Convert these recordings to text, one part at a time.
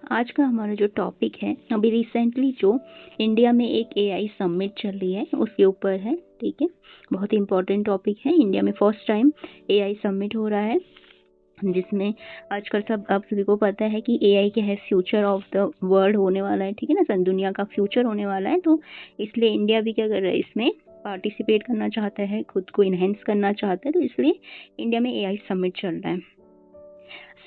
आज का हमारा जो टॉपिक है, अभी रिसेंटली जो इंडिया में एक एआई समिट चल रही है उसके ऊपर है। ठीक है, बहुत ही इंपॉर्टेंट टॉपिक है। इंडिया में फर्स्ट टाइम एआई समिट हो रहा है, जिसमें आजकल सब आप सभी को पता है कि एआई क्या है, फ्यूचर ऑफ द वर्ल्ड होने वाला है। ठीक है ना, दुनिया का फ्यूचर होने वाला है, तो इसलिए इंडिया भी क्या कर रहा है, इसमें पार्टिसिपेट करना चाहता है, खुद को इन्हेंस करना चाहता है, तो इसलिए इंडिया में एआई समिट चल रहा है।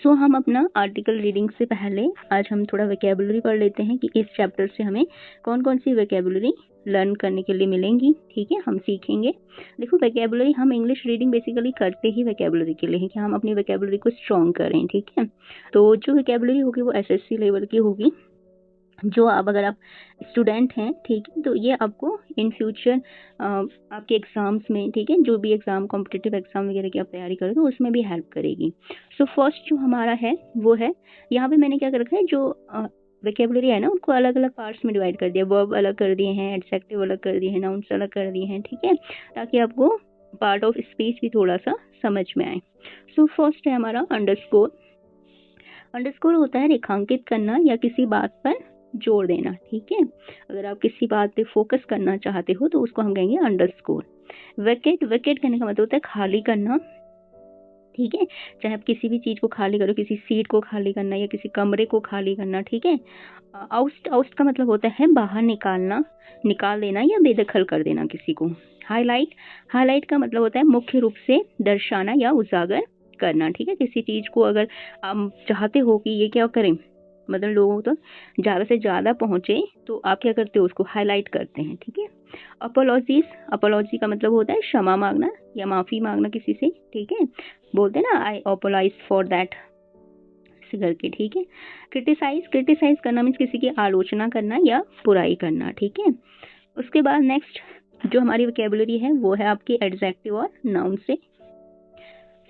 सो हम अपना आर्टिकल रीडिंग से पहले आज हम थोड़ा वोकैबुलरी पढ़ लेते हैं कि इस चैप्टर से हमें कौन कौन सी वोकैबुलरी लर्न करने के लिए मिलेंगी। ठीक है, हम सीखेंगे। देखो, वोकैबुलरी हम इंग्लिश रीडिंग बेसिकली करते ही वोकैबुलरी के लिए है कि हम अपनी वोकैबुलरी को स्ट्रॉन्ग करें। ठीक है, तो जो वोकैबुलरी होगी वो एसएससी लेवल की होगी। जो आप अगर आप स्टूडेंट हैं, ठीक है, तो ये आपको इन फ्यूचर आपके एग्ज़ाम्स में, ठीक है, जो भी एग्ज़ाम कॉम्पिटिटिव एग्ज़ाम वगैरह की आप तैयारी करें तो उसमें भी हेल्प करेगी। सो फर्स्ट जो हमारा है वो है, यहाँ पे मैंने क्या कर रखा है, जो वोकैबुलरी है ना उनको अलग अलग पार्ट्स में डिवाइड कर दिया। वर्ब अलग कर दिए हैं, एडजेक्टिव अलग कर दिए हैं, नाउन्स अलग कर दिए हैं। ठीक है, ताकि आपको पार्ट ऑफ स्पीच भी थोड़ा सा समझ में आए। सो फर्स्ट है हमारा अंडरस्कोर। अंडरस्कोर होता है रेखांकित करना या किसी बात पर जोड़ देना। ठीक है, अगर आप किसी बात पे फोकस करना चाहते हो तो उसको हम कहेंगे अंडरस्कोर। वैकेट, वैकेट करने का मतलब होता है खाली करना। ठीक है, चाहे आप किसी भी चीज को खाली करो, किसी सीट को खाली करना या किसी कमरे को खाली करना। ठीक है, आउस्ट, आउस्ट का मतलब होता है बाहर निकालना, निकाल देना या बेदखल कर देना किसी को। हाईलाइट, हाईलाइट का मतलब होता है मुख्य रूप से दर्शाना या उजागर करना। ठीक है, किसी चीज को अगर आप चाहते हो कि ये क्या करें, मतलब लोगों तक तो ज़्यादा से ज़्यादा पहुँचे, तो आप क्या करते हो, उसको हाईलाइट करते हैं। ठीक है, अपोलॉजीज, अपोलॉजी का मतलब होता है क्षमा मांगना या माफ़ी मांगना किसी से। ठीक है, बोलते हैं ना, आई अपोलाइज फॉर दैट करके। ठीक है, क्रिटिसाइज, क्रिटिसाइज करना मीन्स किसी की आलोचना करना या बुराई करना। ठीक है, उसके बाद नेक्स्ट जो हमारी वोकैबुलरी है वो है आपकी एडजेक्टिव और नाउन से।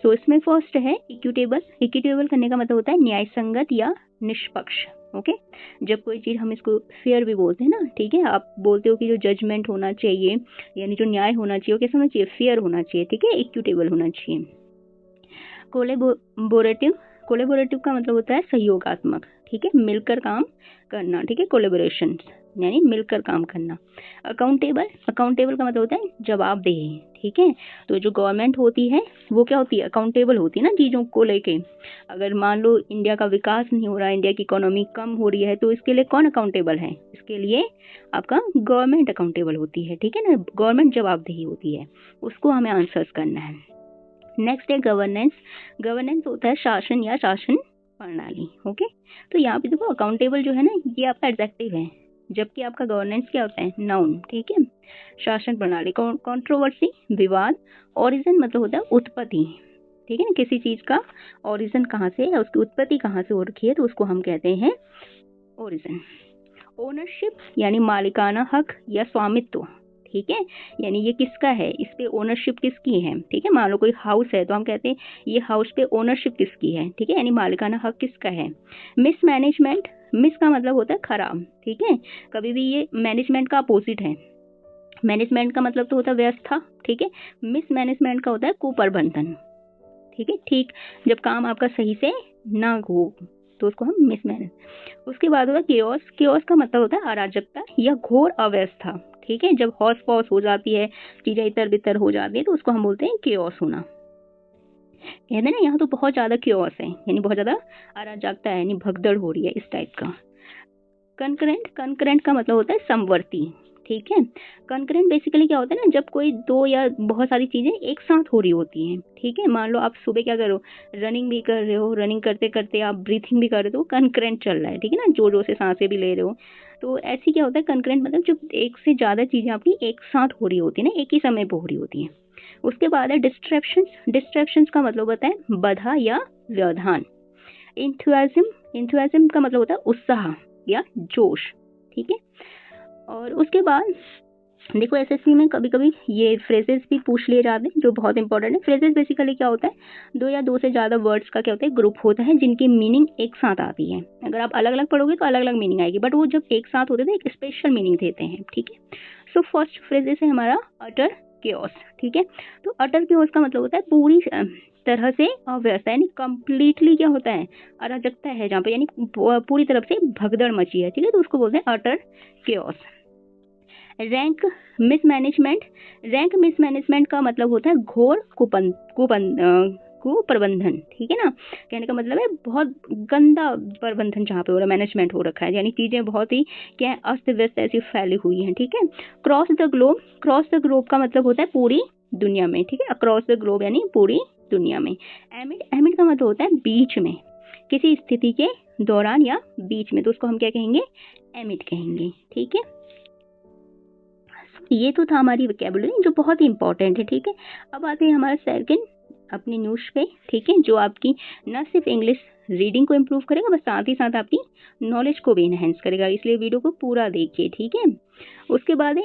तो इसमें फर्स्ट है इक्विटेबल। इक्विटेबल करने का मतलब होता है न्याय संगत या निष्पक्ष। ओके, जब कोई चीज़, हम इसको फेयर भी बोलते हैं ना। ठीक है, आप बोलते हो कि जो जजमेंट होना चाहिए, यानी जो न्याय होना चाहिए वो कैसा होना चाहिए, फेयर होना चाहिए। ठीक है, इक्विटेबल होना चाहिए। कोलेबोरेटिव, कोलेबोरेटिव का मतलब होता है सहयोगात्मक। ठीक है, मिलकर काम करना। ठीक है, कोलेबोरेशन यानी मिलकर काम करना। अकाउंटेबल, अकाउंटेबल का मतलब होता है जवाबदेही। ठीक है, तो जो गवर्नमेंट होती है वो क्या होती है, अकाउंटेबल होती है ना चीज़ों को लेके। अगर मान लो इंडिया का विकास नहीं हो रहा है, इंडिया की इकोनॉमी कम हो रही है, तो इसके लिए कौन अकाउंटेबल है, इसके लिए आपका गवर्नमेंट अकाउंटेबल होती है। ठीक है ना, गवर्नमेंट जवाबदेही होती है, उसको हमें आंसर्स करना है। नेक्स्ट है गवर्नेंस। गवर्नेंस होता है शासन या शासन प्रणाली। ओके, तो यहाँ पे देखो अकाउंटेबल जो है ना, ये आपका एडजेक्टिव है, जबकि आपका गवर्नेंस क्या होता है, नाउन। ठीक है, शासन प्रणाली। कंट्रोवर्सी, विवाद। ओरिजिन मतलब होता है उत्पत्ति। ठीक है ना, किसी चीज का ओरिजिन कहाँ से है, उसकी उत्पत्ति कहाँ से हो रखी है, तो उसको हम कहते हैं ओरिजिन। ओनरशिप यानी मालिकाना हक या स्वामित्व। ठीक है, यानी ये किसका है, इस पे ओनरशिप किसकी है। ठीक है, मान लो कोई हाउस है तो हम कहते हैं ये हाउस पे ओनरशिप किसकी है। ठीक है, यानी मालिकाना हक किसका है। मिसमैनेजमेंट, मिस का मतलब होता है खराब। ठीक है, कभी भी ये मैनेजमेंट का अपोजिट है। मैनेजमेंट का मतलब तो होता है व्यवस्था। ठीक है, मिसमैनेजमेंट का होता है कुप्रबंधन। ठीक है, ठीक जब काम आपका सही से ना हो तो उसको हम मिसमैनेज। उसके बाद होता है केओस। केओस का मतलब होता है अराजकता या घोर अव्यवस्था। ठीक है, जब हौस पौस हो जाती है, चीजें इतर बितर हो जाती है, तो उसको हम बोलते हैं केओस होना। कहते हैं ना यहाँ तो बहुत ज्यादा केओस है, यानी बहुत ज्यादा अराजकता है, यानी भगदड़ हो रही है, इस टाइप का। कंकरेंट, कंकरेंट का मतलब होता है समवर्ती। ठीक है, कंकरेंट बेसिकली क्या होता है ना, जब कोई दो या बहुत सारी चीजें एक साथ हो रही होती हैं। ठीक है, मान लो आप सुबह क्या करो, रनिंग भी कर रहे हो, रनिंग करते करते आप ब्रीथिंग भी कर रहे हो, कंकरेंट चल रहा है। ठीक है ना, जोर जोर से सांसें भी ले रहे हो, तो ऐसी क्या होता है कंकरेंट, मतलब जब एक से ज्यादा चीजें आपकी एक साथ हो रही होती है ना, एक ही समय पर हो रही होती है। उसके बाद है डिस्ट्रैक्शंस। डिस्ट्रैक्शंस का मतलब होता है बाधा या व्यवधान। इंथुआज्म, इंथुआज्म का मतलब होता है उत्साह या जोश। ठीक है, और उसके बाद देखो एसएससी में कभी कभी ये फ्रेजेस भी पूछ लिए जाते हैं जो बहुत इंपॉर्टेंट है। फ्रेजेस बेसिकली क्या होता है, दो या दो से ज़्यादा वर्ड्स का क्या होता है, ग्रुप होता है जिनकी मीनिंग एक साथ आती है। अगर आप अलग अलग पढ़ोगे तो अलग अलग मीनिंग आएगी, बट वो जब एक साथ होते हैं एक स्पेशल मीनिंग देते हैं। ठीक है, सो फर्स्ट फ्रेजेस है हमारा अटर केओस। ठीक है, तो अटर केओस का मतलब होता है पूरी तरह से अव्यवस्था, यानी कंप्लीटली क्या होता है, अराजकता है जहाँ पे, यानी पूरी तरफ से भगदड़ मची है, ठीक है, तो उसको बोलते हैं utter chaos. Rank mismanagement, rank mismanagement का मतलब होता है घोर कुप्रबंधन, ठीक है ना। कहने का मतलब है बहुत गंदा प्रबंधन जहाँ पे हो रहा है, मैनेजमेंट हो रखा है, यानी चीजें बहुत ही क्या है, अस्त व्यस्त ऐसी फैली हुई हैं, ठीक है। Cross the globe, cross the globe का मतलब होता है पूरी दुनिया में, ठीक है, अक्रॉस द ग्लोब यानी पूरी दुनिया में। एमिड, एमिड का मतलब होता है बीच में, किसी स्थिति के दौरान या बीच में, तो उसको हम क्या कहेंगे, एमिड कहेंगे, ठीक है। ये तो था हमारी वोकैबुलरी जो बहुत ही इंपॉर्टेंट है, ठीक है। अब आते हैं हमारा सेकंड अपनी न्यूज पे, ठीक है, जो आपकी न सिर्फ इंग्लिश रीडिंग को इम्प्रूव करेगा, बस साथ ही साथ आपकी नॉलेज को भी इनहेंस करेगा, इसलिए वीडियो को पूरा देखिए, ठीक है। उसके बाद है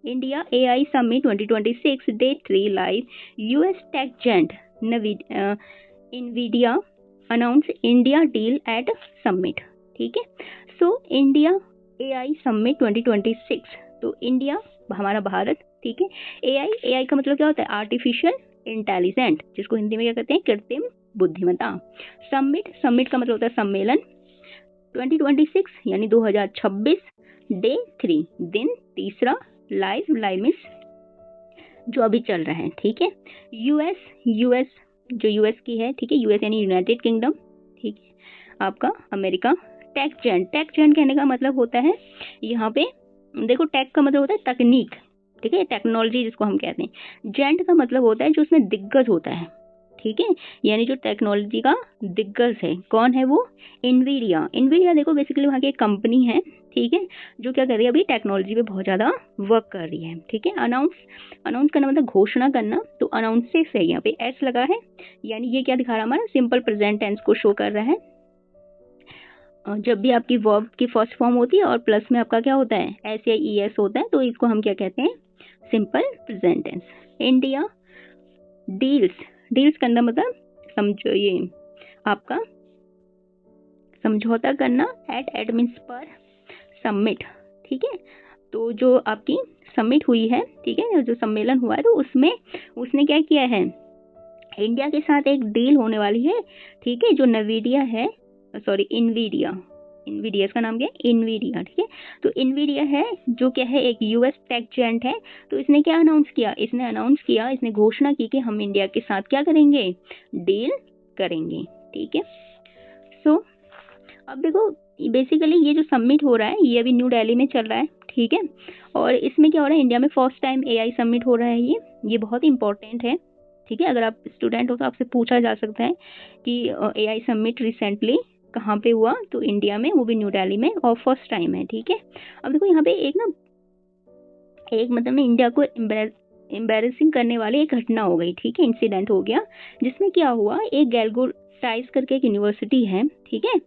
India AI summit 2026 day 3 live, US tech giant NVIDIA announce India deal at summit, ठीक है। सो इंडिया AI समिट 2026, तो इंडिया हमारा भारत, ठीक है। AI का मतलब क्या होता है, आर्टिफिशियल इंटेलिजेंट, जिसको हिंदी में क्या कहते हैं, कृत्रिम बुद्धिमत्ता। समिट का मतलब होता है सम्मेलन। 2026 यानी 2026, डे 3 दिन तीसरा, लाइव मीन्स जो अभी चल रहा है, ठीक है। यूएस जो यूएस की है, ठीक है, यूएस यानी यूनाइटेड किंगडम, ठीक है, आपका अमेरिका। टेक जेंट कहने का मतलब होता है, यहाँ पे देखो टेक का मतलब होता है तकनीक, ठीक है, टेक्नोलॉजी जिसको हम कहते हैं। जेंट का मतलब होता है जो उसमें दिग्गज होता है, ठीक है, यानी जो टेक्नोलॉजी का दिग्गज है, कौन है वो, इनवीडिया देखो बेसिकली वहाँ की एक कंपनी है, ठीक है, जो क्या कर रही है, अभी टेक्नोलॉजी पे बहुत ज़्यादा वर्क कर रही है, ठीक है। अनाउंस करना मतलब घोषणा करना, तो अनाउंसेस है, यहाँ पे एस लगा है, यानी ये क्या दिखा रहा है, हमारा सिंपल प्रेजेंट टेंस को शो कर रहा है। जब भी आपकी वर्ब की फर्स्ट फॉर्म होती है और प्लस में आपका क्या होता है, एस या ई एस होता है, तो इसको हम क्या कहते हैं, simple present tense. India deals करना मतलब समझो, ये आपका समझौता करना, एट मीन्स पर, समिट, ठीक है, तो जो आपकी समिट हुई है, ठीक है, जो सम्मेलन हुआ है, तो उसमें उसने क्या किया है, इंडिया के साथ एक डील होने वाली है, ठीक है, जो नवीडिया है, सॉरी इनवीडिया इसका नाम क्या है, इनवीडिया, ठीक है। तो इनवीडिया है जो क्या है, एक यूएस टेक जेंट है, तो इसने क्या अनाउंस किया, इसने घोषणा की कि हम इंडिया के साथ क्या करेंगे, डील करेंगे, ठीक है। सो अब देखो बेसिकली ये जो समिट हो रहा है, ये अभी न्यू दिल्ली में चल रहा है, ठीक है, और इसमें क्या हो रहा है, इंडिया में फर्स्ट टाइम AI समिट हो रहा है, ये बहुत इंपॉर्टेंट है, ठीक है। अगर आप स्टूडेंट हो तो आपसे पूछा जा सकता है कि AI समिट रिसेंटली कहाँ पे हुआ, तो इंडिया में, वो भी न्यू दिल्ली में, और फर्स्ट टाइम है, ठीक है। अब देखो यहाँ पे एक मतलब में इंडिया को एम्बेरसिंग करने वाली एक घटना हो गई, ठीक है, इंसिडेंट हो गया, जिसमें क्या हुआ, एक गैलगोटाइज करके एक यूनिवर्सिटी है, ठीक है,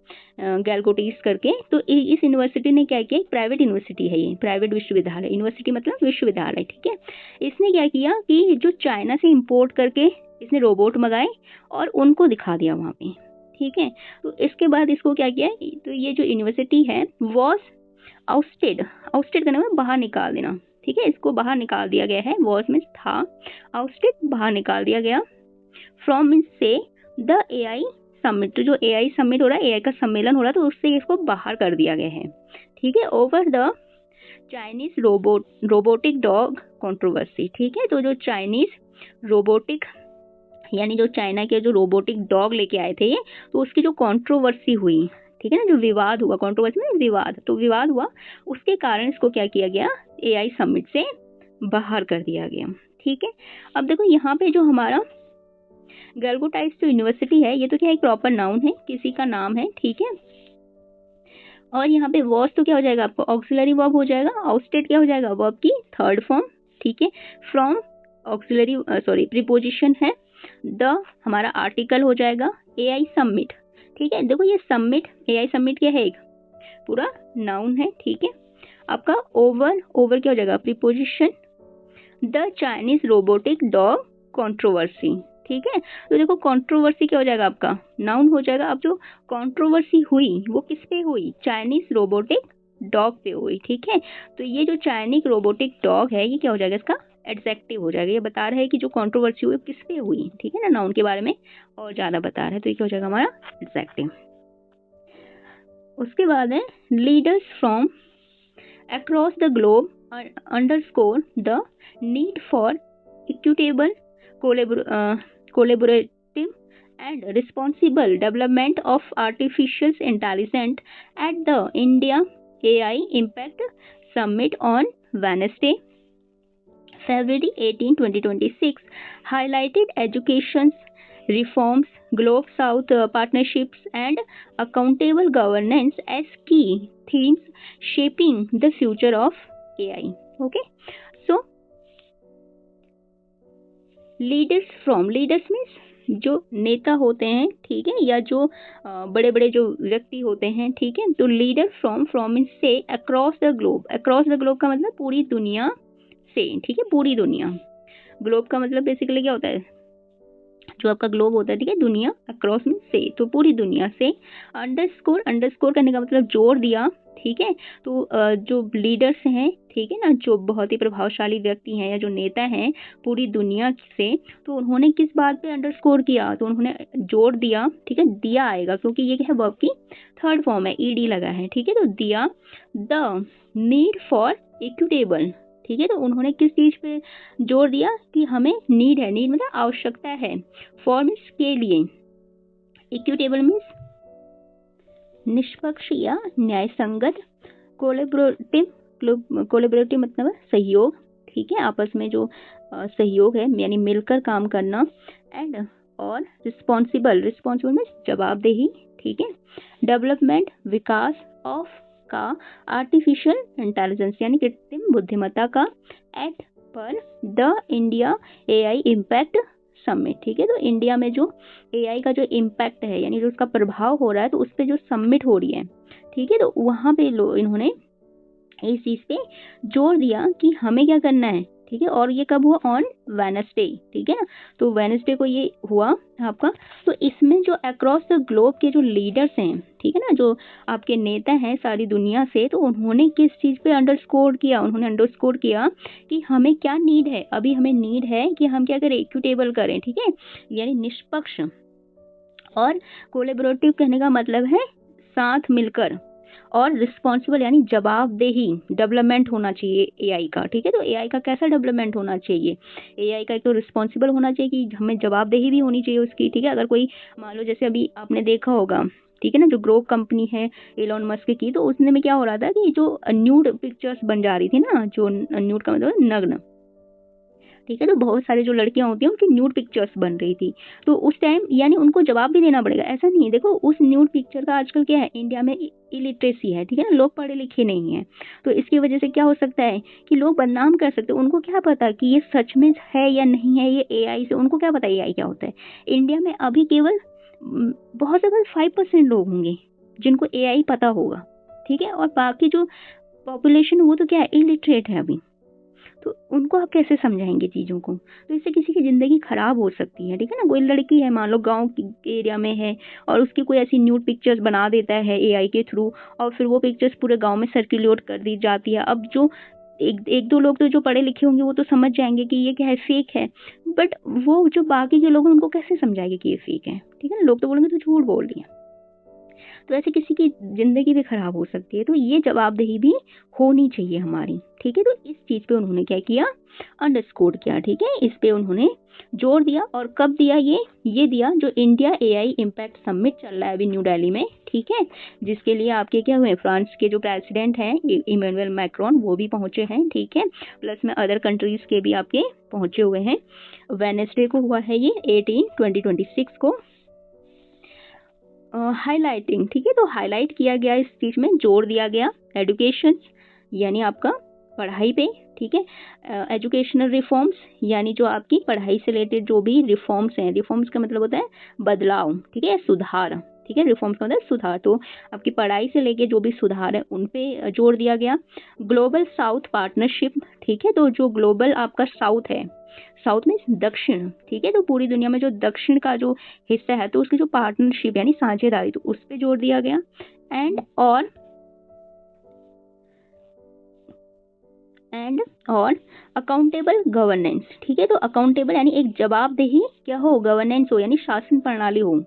गैलगोटिस करके, तो इस यूनिवर्सिटी ने क्या किया, एक प्राइवेट यूनिवर्सिटी है, ये प्राइवेट विश्वविद्यालय, यूनिवर्सिटी मतलब विश्वविद्यालय, ठीक है। इसने क्या किया कि जो चाइना से इंपोर्ट करके इसने रोबोट मंगाए और उनको दिखा दिया वहाँ पे, ठीक है। तो इसके बाद इसको क्या किया, तो ये जो यूनिवर्सिटी है वॉज आउटस्टेड करने में बाहर निकाल देना, ठीक है, इसको बाहर निकाल दिया गया है, वॉज मीन्स था, आउटस्टेड बाहर निकाल दिया गया, फ्रॉम मीन्स से, द AI समिट, तो जो AI समिट हो रहा है, AI का सम्मेलन हो रहा है, तो उससे इसको बाहर कर दिया गया है, ठीक है। Over the Chinese robotic dog controversy, ठीक है, तो जो चाइनीज रोबोटिक यानी जो चाइना के जो रोबोटिक डॉग लेके आए थे ये, तो उसकी जो कंट्रोवर्सी हुई, ठीक है ना, जो विवाद हुआ, कंट्रोवर्सी में विवाद, तो विवाद हुआ, उसके कारण इसको क्या किया गया, AI समिट से बाहर कर दिया गया, ठीक है। अब देखो यहाँ पे जो हमारा गैलगोटाइज जो यूनिवर्सिटी है, ये तो क्या एक प्रॉपर नाउन है, किसी का नाम है, ठीक है। और यहाँ पे वॉज तो क्या हो जाएगा, आपको ऑक्सिलरी वर्ब हो जाएगा, आउटस्टेड क्या हो जाएगा, वर्ब की थर्ड फॉर्म, ठीक है। फ्रॉम ऑक्सिलरी प्रीपोजिशन है, द हमारा आर्टिकल हो जाएगा, AI समिट, ठीक है। देखो ये AI समिट क्या है, एक पूरा नाउन है, ठीक है। आपका ओवर क्या हो जाएगा, preposition, the Chinese robotic dog controversy, ठीक है। तो देखो कंट्रोवर्सी क्या हो जाएगा, आपका नाउन हो जाएगा। अब जो कंट्रोवर्सी हुई वो किस पे हुई, चाइनीज रोबोटिक डॉग पे हुई, ठीक है। तो ये जो चाइनीज रोबोटिक डॉग है, ये क्या हो जाएगा, इसका एडजेक्टिव हो जाएगा। ये बता रहा है कि जो कंट्रोवर्सी हुई किस पे हुई, ठीक है ना, नाउन के बारे में और ज़्यादा बता रहा है, तो ये क्या हो जाएगा हमारा एडजेक्टिव। उसके बाद है leaders from across the globe underscore the need for equitable collaborative and responsible development of artificial intelligence at the India AI Impact Summit on Wednesday, February 18, 2026, highlighted education reforms, Globe South partnerships, and accountable governance as key themes shaping the future of AI. Okay, so leaders means जो नेता होते हैं, ठीक है, या जो बड़े बड़े जो व्यक्ति होते हैं, ठीक है। तो लीडर फ्रॉम मीन्स से अक्रॉस द ग्लोब का मतलब पूरी दुनिया से, ठीक है, पूरी दुनिया। ग्लोब का मतलब बेसिकली क्या होता है, जो आपका ग्लोब होता है, ठीक है, दुनिया, अक्रॉस मीन्स से, तो पूरी दुनिया से। अंडरस्कोर करने का मतलब जोड़ दिया, ठीक है। तो जो लीडर्स हैं, ठीक है ना, जो बहुत ही प्रभावशाली व्यक्ति हैं या जो नेता हैं पूरी दुनिया से, तो उन्होंने किस बात पे अंडरस्कोर किया, तो उन्होंने जोड़ दिया, ठीक है, दिया आएगा क्योंकि ये क्या है, वर्ब की थर्ड फॉर्म है, ईडी लगा है, ठीक है। तो दिया द नीड फॉर इक्विटेबल, ठीक है। तो उन्होंने किस चीज पे जोर दिया कि हमें नीड है, नीड मतलब आवश्यकता है, फॉर मीन्स के लिए, इक्विटेबल मीन्स निष्पक्ष या न्यायसंगत, कोलेबोरेटिव मतलब सहयोग, ठीक है, आपस में जो सहयोग है यानी मिलकर काम करना, एंड और रिस्पॉन्सिबल मीन्स जवाबदेही, ठीक है। डेवलपमेंट विकास ऑफ का आर्टिफिशियल इंटेलिजेंस यानी कृत्रिम बुद्धिमत्ता का, एट पर the India AI impact summit, ठीक है। तो इंडिया में जो एआई का जो इम्पैक्ट है यानी जो उसका प्रभाव हो रहा है, तो उस पर जो समिट हो रही है, ठीक है, तो वहाँ पे इन्होंने इस चीज पे जोर दिया कि हमें क्या करना है, ठीक है। और ये कब हुआ, ऑन वेडनेसडे, ठीक है ना, तो वेडनेसडे को ये हुआ आपका। तो इसमें जो अक्रॉस द ग्लोब के जो लीडर्स हैं, ठीक है ना, जो आपके नेता हैं सारी दुनिया से, तो उन्होंने किस चीज पे अंडरस्कोर किया, उन्होंने अंडरस्कोर किया कि हमें क्या नीड है, अभी हमें नीड है कि हम क्या करें, इक्विटेबल करें, ठीक है, यानी निष्पक्ष, और कोलेबोरेटिव कहने का मतलब है साथ मिलकर, और रिस्पॉन्सिबल यानी जवाबदेही, डेवलपमेंट होना चाहिए एआई का, ठीक है। तो एआई का कैसा डेवलपमेंट होना चाहिए, एआई का एक तो रिस्पॉन्सिबल होना चाहिए कि हमें जवाबदेही भी होनी चाहिए उसकी, ठीक है। अगर कोई मान लो जैसे अभी आपने देखा होगा, ठीक है ना, जो ग्रोक कंपनी है एलोन मस्क की, तो उसने में क्या हो रहा था कि जो न्यूड पिक्चर्स बन जा रही थी ना, जो न्यूड का मतलब नग्न, ठीक है, तो बहुत सारे जो लड़कियां होती हैं उनकी न्यूड पिक्चर्स बन रही थी, तो उस टाइम यानी उनको जवाब भी देना पड़ेगा, ऐसा नहीं है। देखो उस न्यूड पिक्चर का आजकल क्या है, इंडिया में इलिटरेसी है, ठीक है ना, लोग पढ़े लिखे नहीं है, तो इसकी वजह से क्या हो सकता है कि लोग बदनाम कर सकते हैं। उनको क्या पता कि ये सच में है या नहीं है, ये एआई से, उनको क्या पता एआई क्या होता है। इंडिया में अभी केवल बहुत ज्यादा 5% लोग होंगे जिनको एआई पता होगा, ठीक है, और बाकी जो पॉपुलेशन वो तो क्या है, इलिटरेट है अभी, तो उनको आप कैसे समझाएंगे चीज़ों को, तो इससे किसी की ज़िंदगी खराब हो सकती है, ठीक है ना। कोई लड़की है मान लो गांव के एरिया में है और उसकी कोई ऐसी न्यूड पिक्चर्स बना देता है एआई के थ्रू, और फिर वो पिक्चर्स पूरे गांव में सर्कुलेट कर दी जाती है। अब जो एक दो लोग तो जो पढ़े लिखे होंगे वो तो समझ जाएंगे कि ये क्या है, फेक है, बट वो जो बाकी के लोग हैं उनको कैसे समझाएंगे कि ये फेक है, ठीक है ना। लोग तो बोलेंगे तो झूठ बोल रही है, तो ऐसे किसी की जिंदगी भी खराब हो सकती है, तो ये जवाबदेही भी होनी चाहिए हमारी, ठीक है। तो इस चीज पे उन्होंने क्या किया, अंडरस्कोर किया, ठीक है, इस पे उन्होंने जोर दिया। और कब दिया ये दिया जो इंडिया एआई इम्पैक्ट समिट चल रहा है अभी न्यू दिल्ली में, ठीक है, जिसके लिए आपके क्या हुए, फ्रांस के जो प्रेसिडेंट हैं इमैनुअल मैक्रोन वो भी पहुंचे हैं, ठीक है, प्लस में अदर कंट्रीज के भी आपके पहुंचे हुए हैं। वेडनेसडे को हुआ है ये 18/20/26 को, हाईलाइटिंग, ठीक है, तो हाईलाइट किया गया, इस चीज में जोर दिया गया एजुकेशन यानी आपका पढ़ाई पे, ठीक है, एजुकेशनल रिफॉर्म्स यानी जो आपकी पढ़ाई से रिलेटेड जो भी रिफॉर्म्स हैं, रिफॉर्म्स का मतलब होता है बदलाव, ठीक है, सुधार, ठीक है, रिफॉर्म्स का मतलब सुधार, तो आपकी पढ़ाई से लेके जो भी सुधार है उन पे जोर दिया गया। ग्लोबल साउथ पार्टनरशिप, ठीक है, तो जो ग्लोबल आपका साउथ है, साउथ में दक्षिण, ठीक है, तो पूरी दुनिया में जो दक्षिण का जो हिस्सा है तो उसकी जो पार्टनरशिप यानी साझेदारी, तो उस पर जोर दिया एंड और अकाउंटेबल गवर्नेंस, ठीक है। तो अकाउंटेबल यानी एक जवाबदेही क्या हो, गवर्नेंस हो यानी शासन प्रणाली हो।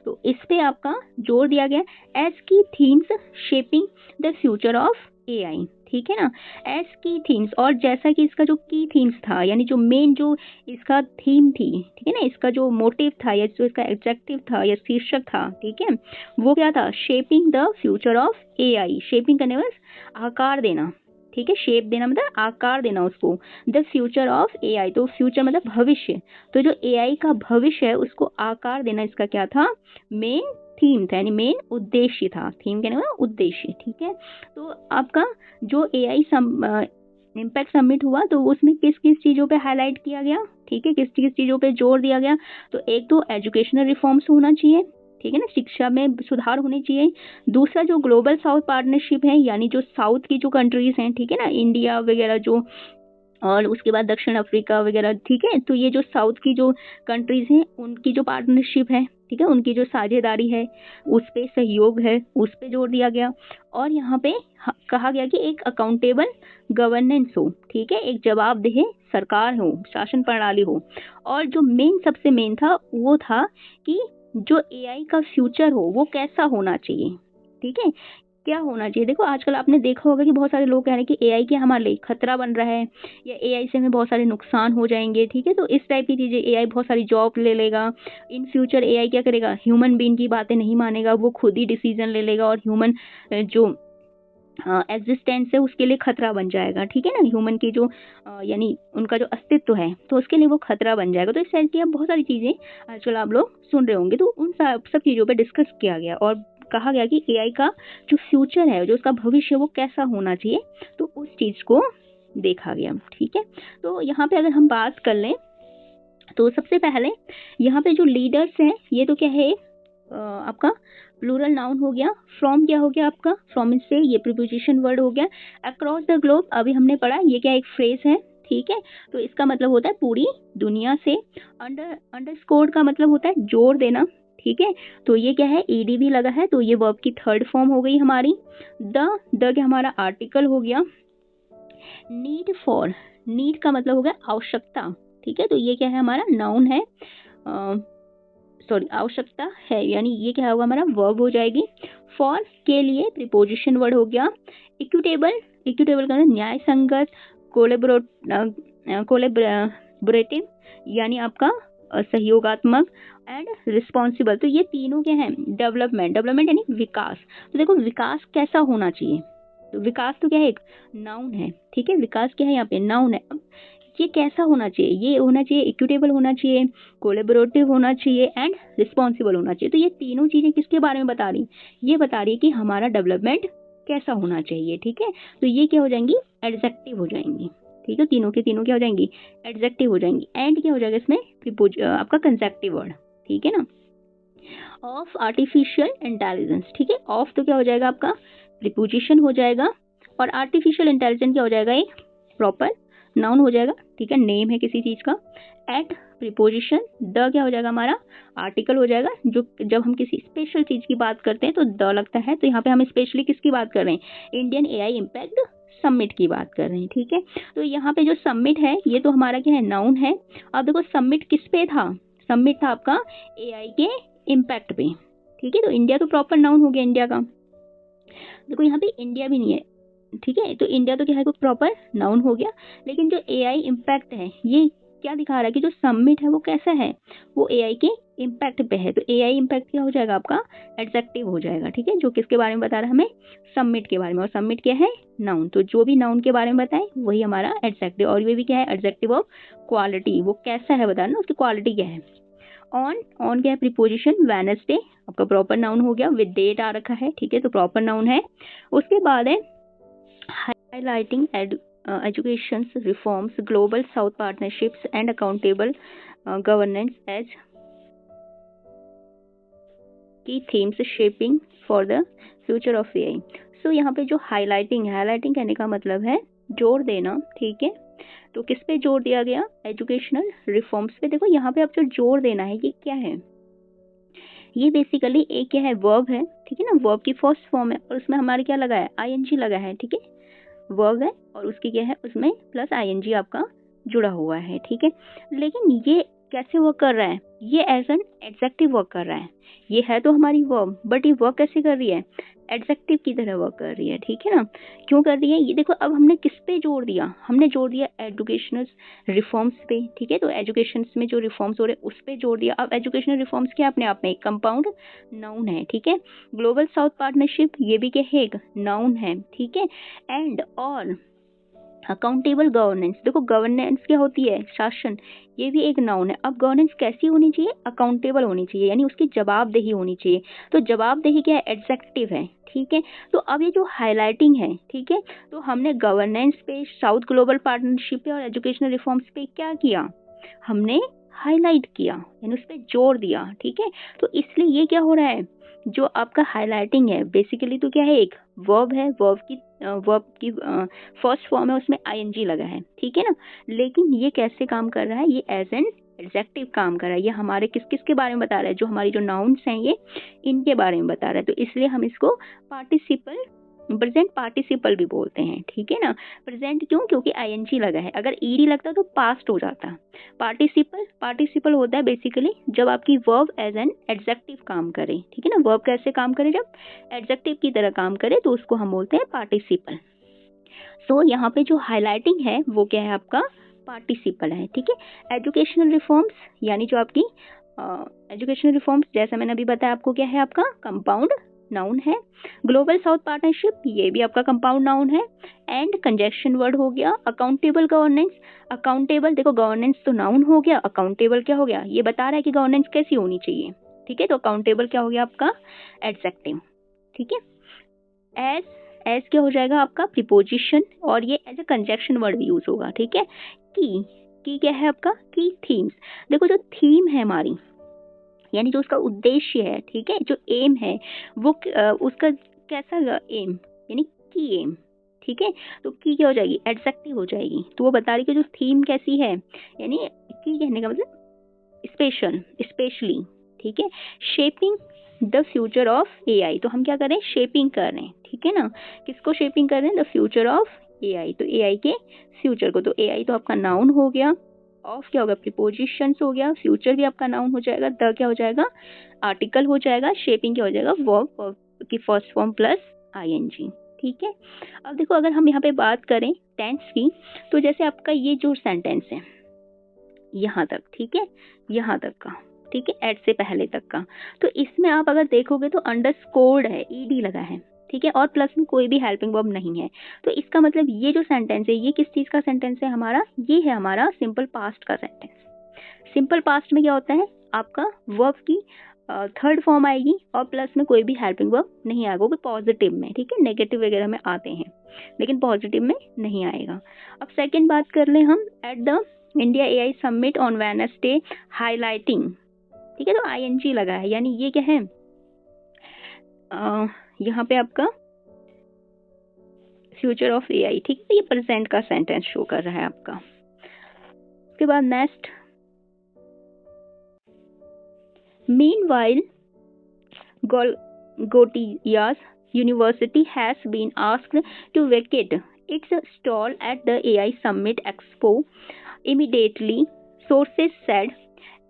तो इस पे आपका जोर दिया गया एज की themes shaping the future of AI, ठीक है ना। एज की थीम्स, और जैसा कि इसका जो की थीम्स था यानी जो मेन जो इसका थीम थी, ठीक है ना, इसका जो मोटिव था या जो इसका एब्जेक्टिव था या शीर्षक था, ठीक है, वो क्या था, shaping the future of AI. Shaping करने में आकार देना, ठीक है, शेप देना मतलब आकार देना उसको, द फ्यूचर ऑफ एआई, तो फ्यूचर मतलब भविष्य, तो जो एआई का भविष्य है उसको आकार देना इसका क्या था, मेन थीम था यानी मेन उद्देश्य था। थीम कहने का उद्देश्य, ठीक है। तो आपका जो एआई इम्पैक्ट सबमिट हुआ तो उसमें किस किस चीज़ों पे हाईलाइट किया गया, ठीक है, किस किस चीज़ों पे जोर दिया गया। तो एक तो एजुकेशनल रिफॉर्म्स होना चाहिए, ठीक है ना, शिक्षा में सुधार होने चाहिए। दूसरा जो ग्लोबल साउथ पार्टनरशिप है यानी जो साउथ की जो कंट्रीज हैं, ठीक है ना, इंडिया वगैरह जो, और उसके बाद दक्षिण अफ्रीका वगैरह, ठीक है, तो ये जो साउथ की जो कंट्रीज हैं उनकी जो पार्टनरशिप है, ठीक है, उनकी जो साझेदारी है, उस पे सहयोग है, उस पे जोर दिया गया। और यहाँ पे कहा गया कि एक अकाउंटेबल गवर्नेंस हो, ठीक है, एक जवाबदेह सरकार हो, शासन प्रणाली हो। और जो मेन सबसे मेन था वो था कि जो एआई का फ्यूचर हो वो कैसा होना चाहिए, ठीक है, क्या होना चाहिए। देखो आजकल आपने देखा होगा कि बहुत सारे लोग कह रहे हैं कि एआई के हमारे लिए खतरा बन रहा है या एआई से हमें बहुत सारे नुकसान हो जाएंगे, ठीक है, तो इस टाइप की चीजें, एआई बहुत सारी जॉब ले लेगा इन फ्यूचर। एआई क्या करेगा, ह्यूमन बीइंग की बातें नहीं मानेगा, वो खुद ही डिसीजन ले लेगा और ह्यूमन जो एग्जिस्टेंस है उसके लिए खतरा बन जाएगा, ठीक है ना, ह्यूमन की जो यानी उनका जो अस्तित्व है तो उसके लिए वो खतरा बन जाएगा। तो इस टाइप की अब बहुत सारी चीजें आजकल आप लोग सुन रहे होंगे, तो उन सब चीजों पे डिस्कस किया गया और कहा गया कि एआई का जो फ्यूचर है, जो उसका भविष्य वो कैसा होना चाहिए, तो उस चीज को देखा गया, ठीक है। तो यहाँ पे अगर हम बात कर लें तो सबसे पहले यहाँ पे जो लीडर्स हैं ये तो क्या है, आपका प्लूरल नाउन हो गया। फ्रॉम क्या हो गया आपका, फ्रॉम से ये प्रीपोजिशन वर्ड हो गया। अक्रॉस द ग्लोब अभी हमने पढ़ा, ये क्या एक फ्रेज है, ठीक है, तो इसका मतलब होता है पूरी दुनिया से। अंडरस्कोर का मतलब होता है जोर देना, ठीक है, तो ये क्या है, ईडी भी लगा है, तो ये वर्ब की थर्ड फॉर्म हो गई हमारी। द क्या हमारा आर्टिकल हो गया। नीड फॉर, नीड का मतलब हो गया आवश्यकता, ठीक है, तो ये क्या है हमारा नाउन है, सॉरी आवश्यकता है, यानी ये क्या होगा हमारा वर्ब हो जाएगी। फॉर के लिए प्रीपोजिशन वर्ड हो गया। इक्विटेबल, इक्विटेबल का न्याय संगत, कोलेबोरेटिव यानी आपका सहयोगात्मक, एंड रिस्पॉन्सिबल, तो ये तीनों क्या हैं, डेवलपमेंट, डेवलपमेंट यानी विकास। तो देखो विकास कैसा होना चाहिए, तो विकास तो क्या है, एक नाउन है, ठीक है, विकास क्या है यहाँ पे, नाउन है। अब ये कैसा होना चाहिए, ये होना चाहिए इक्विटेबल होना चाहिए, कोलेबोरेटिव होना चाहिए एंड रिस्पॉन्सिबल होना चाहिए। तो ये तीनों चीजें किसके बारे में बता रही, ये बता रही है कि हमारा डेवलपमेंट कैसा होना चाहिए, ठीक है। तो ये क्या हो जाएंगी, एडजेक्टिव हो जाएंगी, ठीक है, तीनों के तीनों क्या हो जाएंगी, एडजेक्टिव हो जाएंगी। एंड क्या हो जाएगा इसमें, आपका कंसेप्टिव वर्ड, ठीक है ना। ऑफ आर्टिफिशियल इंटेलिजेंस, ठीक है, ऑफ तो क्या हो जाएगा आपका प्रीपोजिशन हो जाएगा, और आर्टिफिशियल इंटेलिजेंस क्या हो जाएगा, एक प्रॉपर नाउन हो जाएगा, ठीक है, नेम है किसी चीज का। एट प्रीपोजिशन, द क्या हो जाएगा हमारा आर्टिकल हो जाएगा, जो जब हम किसी स्पेशल चीज की बात करते हैं तो द लगता है, तो यहाँ पे हम स्पेशली किसकी बात कर रहे हैं, इंडियन एआई इम्पैक्ट समिट की बात कर रहे हैं, ठीक है। तो यहाँ पे जो समिट है ये तो हमारा क्या है, नाउन है। अब देखो समिट किस पे था, समिट था आपका एआई के इम्पैक्ट पे, ठीक है, तो इंडिया तो प्रॉपर नाउन हो गया इंडिया का। देखो यहाँ पे इंडिया भी नहीं है, ठीक है, तो इंडिया तो क्या है, प्रॉपर नाउन हो गया, लेकिन जो एआई इम्पैक्ट है ये क्या दिखा रहा है कि जो समिट है वो कैसा है, वो एआई के इम्पैक्ट पे है। तो एआई इम्पैक्ट क्या हो जाएगा आपका, एडजेक्टिव हो जाएगा, ठीक है, जो किसके बारे में बता रहा है हमें, समिट के बारे में, और समिट क्या है, नाउन, तो जो भी नाउन के बारे में बताए वही हमारा एडजेक्टिव, और ये भी क्या है, एडजेक्टिव ऑफ क्वालिटी, वो कैसा है बता रहा ना, उसकी क्वालिटी क्या है। ऑन क्या है प्रीपोजिशन, वेडनेसडे आपका प्रॉपर नाउन हो गया, विद डेट आ रखा है, ठीक है, तो प्रॉपर नाउन है। उसके बाद है highlighting education reforms, global south partnerships and accountable governance as key themes shaping for the future of AI। सो यहाँ पे जो हाईलाइटिंग है, हाईलाइटिंग कहने का मतलब है जोर देना, ठीक है, तो किस पे जोर दिया गया, एजुकेशनल रिफॉर्म्स पे। देखो यहाँ पे अब जो जोर देना है ये क्या है, ये बेसिकली एक क्या है, वर्ब है, ठीक है ना, वर्ब की फर्स्ट फॉर्म है और उसमें हमारे क्या लगा है, आईएनजी लगा है, ठीक है, वर्ब है और उसकी क्या है, उसमें प्लस आईएनजी आपका जुड़ा हुआ है, ठीक है। लेकिन ये कैसे वर्क कर रहा है, ये एज एन एडजेक्टिव वर्क कर रहा है। ये है तो हमारी वर्ब, बट ये वर्क कैसे कर रही है, एडजेक्टिव की तरह वर्क कर रही है, ठीक है ना। क्यों कर रही है, ये देखो अब हमने किस पे जोड़ दिया, हमने जोड़ दिया एजुकेशनल रिफॉर्म्स पे, ठीक है। तो एजुकेशन में जो रिफॉर्म्स हो रहे हैं उस पे जोड़ दिया। अब एजुकेशनल रिफॉर्म्स क्या अपने आप में एक कंपाउंड नाउन है, ठीक है। ग्लोबल साउथ पार्टनरशिप ये भी क्या है, एक नाउन है, ठीक है। एंड और अकाउंटेबल गवर्नेंस, देखो गवर्नेंस क्या होती है, शासन, ये भी एक नाउन है। अब गवर्नेंस कैसी होनी चाहिए, अकाउंटेबल होनी चाहिए, यानी उसकी जवाबदेही होनी चाहिए। तो जवाबदेही क्या है, एडजेक्टिव है, ठीक है। तो अब ये जो हाईलाइटिंग है, ठीक है, तो हमने गवर्नेंस पे, साउथ ग्लोबल पार्टनरशिप पे और एजुकेशनल रिफॉर्म्स पे क्या किया, हमने हाईलाइट किया, यानी उस पर जोर दिया, ठीक है। तो इसलिए ये क्या हो रहा है, जो आपका हाईलाइटिंग है बेसिकली तो क्या है, एक वर्ब है, वर्ब की फर्स्ट फॉर्म है, उसमें आईएनजी लगा है, ठीक है ना। लेकिन ये कैसे काम कर रहा है, ये एज एन एडजेक्टिव काम कर रहा है। ये हमारे किस किस के बारे में बता रहा है, जो हमारी जो नाउन्स हैं ये इनके बारे में बता रहा है। तो इसलिए हम इसको पार्टिसिपल, प्रेजेंट पार्टिसिपल भी बोलते हैं, ठीक है ना। प्रेजेंट क्यों, क्योंकि आईएनजी लगा है। अगर ईडी लगता तो पास्ट हो जाता। पार्टिसिपल होता है बेसिकली जब आपकी वर्ब एज एन एडजेक्टिव काम करे, ठीक है ना। वर्ब कैसे काम करे, जब एडजेक्टिव की तरह काम करे तो उसको हम बोलते हैं पार्टिसिपल। सो यहाँ पे जो हाईलाइटिंग है वो क्या है, आपका पार्टिसिपल है, ठीक है। एजुकेशनल रिफॉर्म्स, यानी जो आपकी एजुकेशनल रिफॉर्म्स, जैसा मैंने अभी बताया आपको, क्या है आपका कंपाउंड नाउन है। ग्लोबल साउथ पार्टनरशिप ये भी आपका कंपाउंड नाउन है। एंड कंजक्शन वर्ड हो गया। अकाउंटेबल गवर्नेंस, अकाउंटेबल देखो गवर्नेंस तो नाउन हो गया, अकाउंटेबल क्या हो गया, ये बता रहा है कि गवर्नेंस कैसी होनी चाहिए, ठीक है। तो अकाउंटेबल क्या हो गया आपका, एडजेक्टिव, ठीक है। एज क्या हो जाएगा आपका प्रीपोजिशन, और ये एज अ कंजक्शन वर्ड भी यूज होगा, ठीक है। की क्या है आपका, की थीम्स, देखो जो थीम है हमारी, यानी जो उसका उद्देश्य है, ठीक है, जो एम है वो उसका कैसा एम, यानी की एम, ठीक है। तो की क्या हो जाएगी, एडजेक्टिव हो जाएगी। तो वो बता रही कि जो थीम कैसी है, यानी की कहने का मतलब स्पेशली, ठीक है। Shaping the future of AI, तो हम क्या करें, शेपिंग कर रहे हैं, ठीक है ना। किसको शेपिंग कर रहे हैं, द फ्यूचर ऑफ एआई, तो एआई के फ्यूचर को। तो एआई तो आपका नाउन हो गया, ऑफ क्या होगा, प्रीपोजिशंस हो गया, फ्यूचर भी आपका नाउन हो जाएगा, द क्या हो जाएगा, आर्टिकल हो जाएगा, शेपिंग क्या हो जाएगा, वर्ब की फर्स्ट फॉर्म प्लस आईएनजी, ठीक है। अब देखो अगर हम यहाँ पे बात करें टेंस की, तो जैसे आपका ये जो सेंटेंस है यहाँ तक, ठीक है, यहाँ तक का, ठीक है, एट से पहले तक का, तो इसमें आप अगर देखोगे तो अंडरस्कोर्ड है, ईडी लगा है, ठीक है, और प्लस में कोई भी हेल्पिंग वर्ब नहीं है। तो इसका मतलब ये जो सेंटेंस है ये किस चीज का सेंटेंस है हमारा, ये है हमारा सिंपल पास्ट का सेंटेंस। सिंपल पास्ट में क्या होता है, आपका वर्ब की थर्ड फॉर्म आएगी और प्लस में कोई भी हेल्पिंग वर्ब नहीं आएगा, वो पॉजिटिव में, ठीक है, नेगेटिव वगैरह में आते हैं लेकिन पॉजिटिव में नहीं आएगा। अब सेकेंड बात कर ले हम, at the India AI summit on Wednesday highlighting, ठीक है, तो आईएनजी लगा है, यानी ये क्या है, यहाँ पे आपका फ्यूचर ऑफ एआई, ठीक है, ये प्रेजेंट का सेंटेंस शो कर रहा है आपका। उसके बाद next, meanwhile Gotias University has been asked to vacate its stall at the AI Summit Expo immediately, sources said,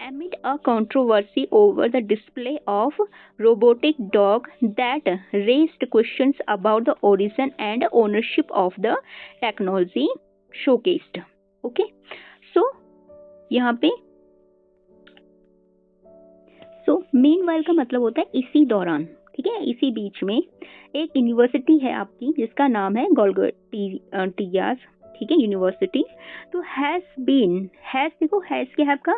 amid a controversy over the display of robotic dog that raised questions about the origin and ownership of the technology showcased. Okay, so यहाँ पे meanwhile का मतलब होता है इसी दौरान, ठीक है, इसी बीच में एक यूनिवर्सिटी है आपकी जिसका नाम है गोल्गोटियास, ठीक है, यूनिवर्सिटी। तो हैज देखो हैज क्या है आपका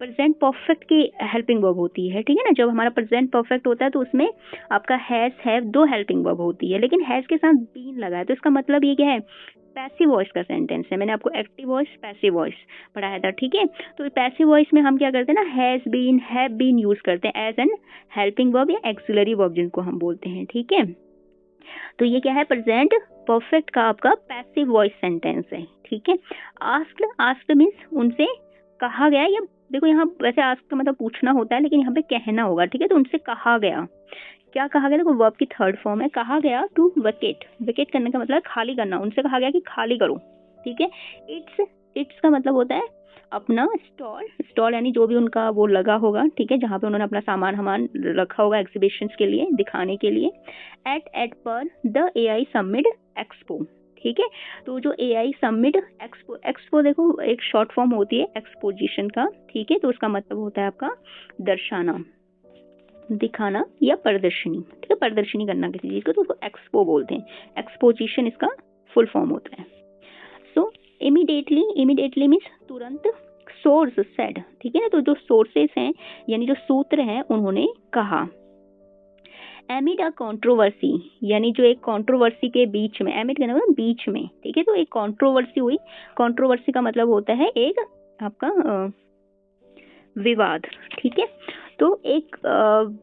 प्रेजेंट परफेक्ट की हेल्पिंग वर्ब होती है, ठीक है ना। जब हमारा प्रेजेंट परफेक्ट होता है तो उसमें आपका हैज हैव दो हेल्पिंग वर्ब होती है, लेकिन हैज के साथ बीन लगा है, तो इसका मतलब ये क्या है, पैसिव वॉइस का सेंटेंस है। मैंने आपको एक्टिव वॉइस पैसिव वॉइस पढ़ाया था, ठीक है। तो पैसिव वॉइस में हम क्या करते हैं ना, has been have been use करते हैं एज एन हेल्पिंग वर्ब या एक्सिलरी वर्ब जिनको हम बोलते हैं, ठीक है। तो ये क्या है, प्रेजेंट परफेक्ट का आपका पैसिव वॉइस सेंटेंस है, ठीक है। आस्क्ड मीन्स उनसे कहा गया, या देखो यहाँ वैसे आस्क का मतलब पूछना होता है लेकिन यहाँ पे कहना होगा, ठीक है। तो उनसे कहा गया क्या कहा गया, देखो वर्ब की थर्ड फॉर्म है, कहा गया टू वेकेट, वेकेट करने का मतलब खाली करना, उनसे कहा गया कि खाली करो, ठीक है। इट्स का मतलब होता है अपना स्टॉल, स्टॉल यानी जो भी उनका वो लगा होगा, ठीक है, जहाँ पे उन्होंने अपना सामान रखा होगा एग्जीबिशंस के लिए, दिखाने के लिए। एट पर द AI समिट एक्सपो, ठीक है। तो जो AI समिट एक्सपो, एक्सपो देखो एक शॉर्ट फॉर्म होती है एक्सपोजिशन का, ठीक है, तो उसका मतलब होता है आपका दर्शाना, दिखाना या प्रदर्शनी, ठीक है, प्रदर्शनी करना किसी चीज को, तो उसको एक्सपो बोलते हैं, एक्सपोजिशन इसका फुल फॉर्म होता है। सो इमीडिएटली मीन्स तुरंत, सोर्स सेड, ठीक है ना, तो जो सोर्सेस हैं यानी जो सूत्र हैं उन्होंने कहा। एमिड अ कंट्रोवर्सी, यानी जो एक कंट्रोवर्सी के बीच में, एमिड कहना मतलब बीच में, ठीक है, तो एक कंट्रोवर्सी हुई, कंट्रोवर्सी का मतलब होता है एक आपका विवाद, ठीक है, तो एक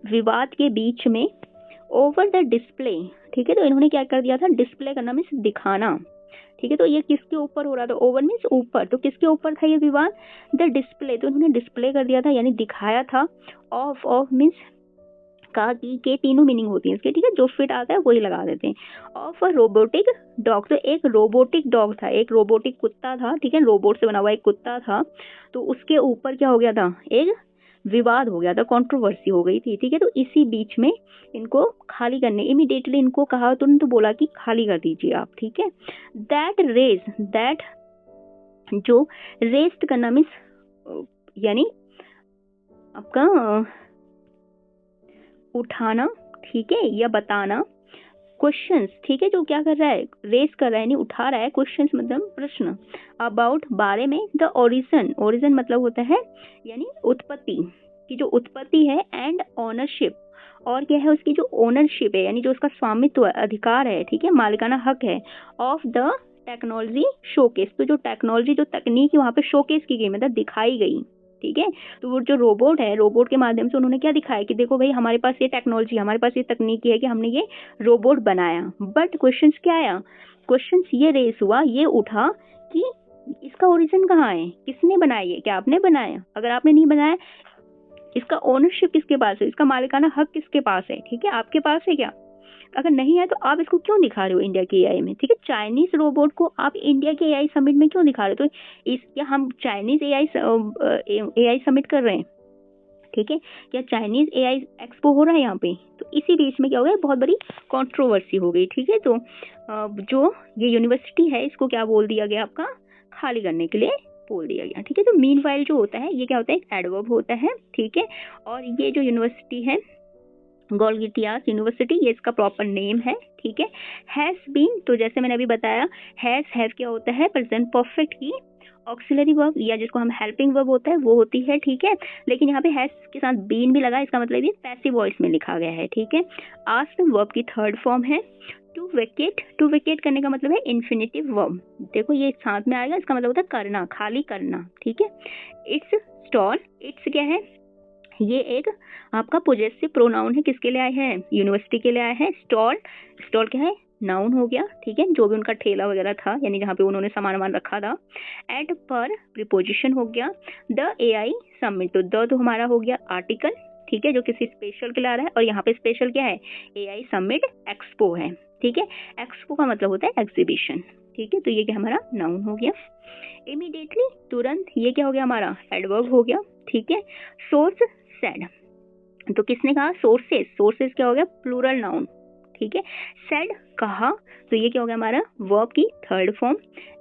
विवाद के बीच में, ओवर द डिस्प्ले, ठीक है, तो इन्होंने क्या कर दिया था, डिस्प्ले करना मीन्स दिखाना, ठीक है, तो ये किसके ऊपर हो रहा था, ओवर मीन्स ऊपर, तो किसके ऊपर था ये विवाद, द डिस्प्ले, तो इन्होंने डिस्प्ले कर दिया था यानी दिखाया था, ऑफ मीन्स का की के तीनों मीनिंग होती है इसके, ठीक है, जो फिट आता है वही लगा देते हैं। ऑफ अ रोबोटिक डॉग, तो एक रोबोटिक डॉग था, एक रोबोटिक कुत्ता था, ठीक है, रोबोट से बना हुआ एक कुत्ता था, तो उसके ऊपर क्या हो गया था, एक विवाद हो गया था, कंट्रोवर्सी हो गई थी, ठीक है, तो इसी बीच में इनको खाली करने, इमीडिएटली इनको कहा, तुरंत तो बोला कि खाली कर दीजिए आप, ठीक है। दैट जो रेस्ट करना मीन्स यानी आपका उठाना, ठीक है, या बताना, क्वेश्चंस, ठीक है, जो क्या कर रहा है, रेस कर रहा है यानी उठा रहा है, क्वेश्चंस मतलब प्रश्न, अबाउट बारे में, द ओरिजिन मतलब होता है यानी उत्पत्ति की, जो उत्पत्ति है, एंड ऑनरशिप, और क्या है उसकी जो ओनरशिप है यानी जो उसका स्वामित्व अधिकार है, ठीक है, मालिकाना हक है, ऑफ द टेक्नोलॉजी शोकेस, तो जो टेक्नोलॉजी जो तकनीक वहां पे शोकेस की गई मतलब दिखाई गई, ठीक है, तो वो जो रोबोट है, रोबोट के माध्यम से उन्होंने क्या दिखाया कि देखो भाई हमारे पास ये टेक्नोलॉजी, हमारे पास ये तकनीकी है कि हमने ये रोबोट बनाया। बट क्वेश्चंस क्या आया, क्वेश्चंस ये रेस हुआ, ये उठा कि इसका ओरिजिन कहाँ है, किसने बनाया, ये क्या आपने बनाया, अगर आपने नहीं बनाया, इसका ओनरशिप किसके पास है, इसका मालिकाना हक किसके पास है, ठीक है, आपके पास है क्या, अगर नहीं है तो आप इसको क्यों दिखा रहे हो इंडिया के AI में, ठीक है, चाइनीज रोबोट को आप इंडिया के AI समिट में क्यों दिखा रहे हो, तो इस क्या हम चाइनीज AI समिट कर रहे हैं, ठीक है, क्या चाइनीज AI एक्सपो हो रहा है यहाँ पे, तो इसी बीच में क्या हो गया, बहुत बड़ी कंट्रोवर्सी हो गई, ठीक है, तो जो ये यूनिवर्सिटी है इसको क्या बोल दिया गया, आपका खाली करने के लिए बोल दिया गया, ठीक है। तो मीनवाइल जो होता है ये क्या होता है, एक एडवर्ब होता है, ठीक है, और ये जो यूनिवर्सिटी है गोलगिटियास यूनिवर्सिटी, ये इसका प्रॉपर नेम है, ठीक है। हैज बीन, तो जैसे मैंने अभी बताया, हैव क्या होता है, प्रेजेंट परफेक्ट की ऑक्सिलरी वर्ब, या जिसको हम हेल्पिंग वर्ब होता है वो होती है, ठीक है, लेकिन यहाँ पे हैज के साथ बीन भी लगा, इसका मतलब ये पैसिव वॉइस में लिखा गया है, ठीक है। आस्क वर्ब की थर्ड फॉर्म है टू वेकेट करने का मतलब है इन्फिनिटिव वर्ब, देखो ये साथ में आएगा, इसका मतलब होता है करना, खाली करना, ठीक है। इट्स स्टॉल, इट्स क्या है, ये एक आपका पोजेसिव प्रोनाउन है, किसके लिए आए हैं, यूनिवर्सिटी के लिए आए हैं। स्टॉल क्या है, नाउन हो गया, ठीक है, जो भी उनका ठेला वगैरह था यानी जहाँ पे उन्होंने सामान रखा था। एट पर प्रीपोजिशन हो गया, द AI समिट, तो द तो हमारा हो गया आर्टिकल, ठीक है, जो किसी स्पेशल के लिए आ रहा है, और यहाँ पे स्पेशल क्या है, AI समिट एक्सपो है, ठीक है, एक्सपो का मतलब होता है एग्जीबिशन, ठीक है, तो ये क्या हमारा नाउन हो गया। इमीडिएटली तुरंत, ये क्या हो गया हमारा एडवर्ब हो गया, ठीक है। सोर्स सेड, तो किसने कहा, सोर्सेस क्या हो गया, प्लूरल नाउन, ठीक है। सेड कहा, तो ये क्या हो गया हमारा वर्ब की थर्ड फॉर्म।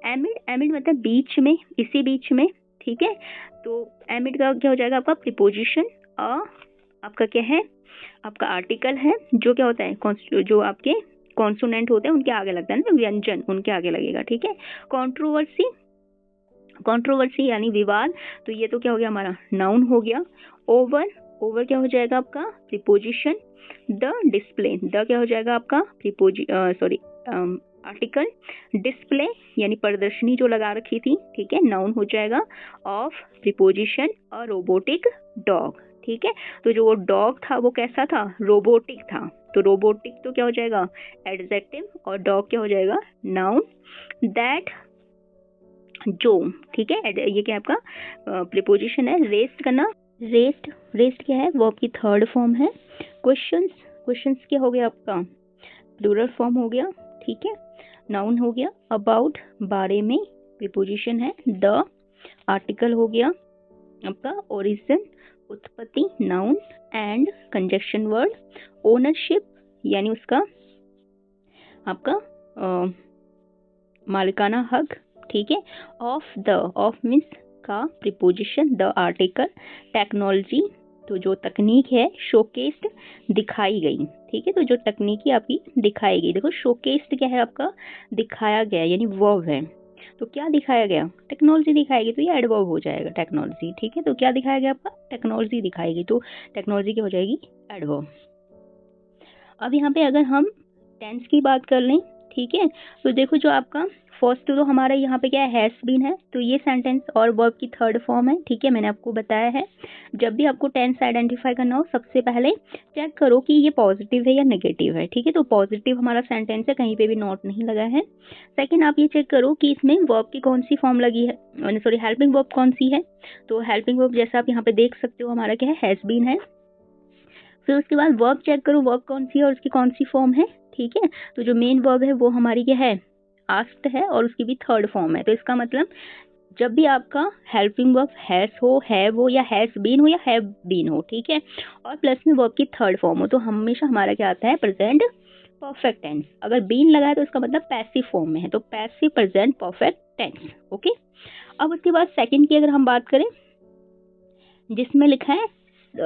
एमिड मतलब बीच में, इसी बीच में, ठीक है, तो एमिड का क्या हो जाएगा आपका प्रीपोजिशन, आपका क्या है, आपका आर्टिकल है, जो क्या होता है, जो आपके कॉन्सोनेंट होते हैं उनके आगे लगता है ना, व्यंजन उनके आगे लगेगा, ठीक है। कंट्रोवर्सी यानी विवाद, तो ये तो क्या हो गया हमारा नाउन हो गया। ओवर क्या हो जाएगा आपका प्रीपोजिशन। द डिस्प्ले, द क्या हो जाएगा आपका आर्टिकल। डिस्प्ले यानी प्रदर्शनी जो लगा रखी थी, ठीक है, नाउन हो जाएगा। Of preposition a robotic dog, ठीक है, तो जो वो डॉग था वो कैसा था, रोबोटिक था, तो रोबोटिक तो क्या हो जाएगा एडजेक्टिव, और डॉग क्या हो जाएगा नाउन। दैट जो, ठीक है, ये क्या आपका प्रीपोजिशन है। रेस्ट करना, रेस्ट क्या है, वर्ब की थर्ड फॉर्म है। क्वेश्चंस क्वेश्चंस क्या हो गया आपका, प्लूरल फॉर्म हो गया, ठीक है, नाउन हो गया, अबाउट बारे में, प्रीपोजिशन है, द आर्टिकल हो गया आपका, ओरिजिन उत्पत्ति noun, and conjunction word, ownership यानी उसका आपका मालिकाना हक, ठीक है, ऑफ द, ऑफ मीन्स का प्रीपोजिशन, द आर्टिकल, टेक्नोलॉजी तो जो तकनीक है, शोकेस्ड दिखाई गई, ठीक है, तो जो तकनीकी आपकी दिखाई गई, देखो शोकेस्ड क्या है आपका, दिखाया गया यानी वर्ब है, तो क्या दिखाया गया, टेक्नोलॉजी दिखाएगी, तो ये एडवर्ब हो जाएगा टेक्नोलॉजी, ठीक है, तो क्या दिखाया गया आपका, टेक्नोलॉजी दिखाएगी, तो टेक्नोलॉजी क्या हो जाएगी, एडवर्ब। अब यहाँ पे अगर हम टेंस की बात कर लें, ठीक है, तो देखो जो आपका फर्स्ट तो हमारा यहाँ पे क्या है, हैज बीन है, तो ये सेंटेंस और वर्ब की थर्ड फॉर्म है, ठीक है, मैंने आपको बताया है। जब भी आपको टेंस आइडेंटिफाई करना हो, सबसे पहले चेक करो कि ये पॉजिटिव है या नेगेटिव है, ठीक है, तो पॉजिटिव हमारा सेंटेंस है, कहीं पे भी नोट नहीं लगा है। सेकंड आप ये चेक करो कि इसमें वर्ब की कौन सी फॉर्म लगी है, सॉरी हेल्पिंग वर्ब कौन सी है, तो हेल्पिंग वर्ब जैसा आप यहाँ पे देख सकते हो हमारा क्या है, हैज बीन है। फिर उसके बाद वर्ब चेक करो वर्ब कौन सी है और उसकी कौन सी फॉर्म है, ठीक है, तो जो मेन वर्ब है वो हमारी क्या है, आस्क्ड है, और उसकी भी थर्ड फॉर्म है, तो इसका मतलब जब भी आपका हेल्पिंग वर्ब हैज हो, हैव हो, या हैज बीन हो, या हैव बीन हो, ठीक है, और प्लस में वर्ब की थर्ड फॉर्म हो, तो हमेशा हमारा क्या आता है, प्रेजेंट परफेक्ट टेंस। अगर बीन लगा है तो इसका मतलब पैसिव फॉर्म में है, तो passive present perfect tense, okay. अब उसके बाद सेकंड की अगर हम बात करें, जिसमें लिखा है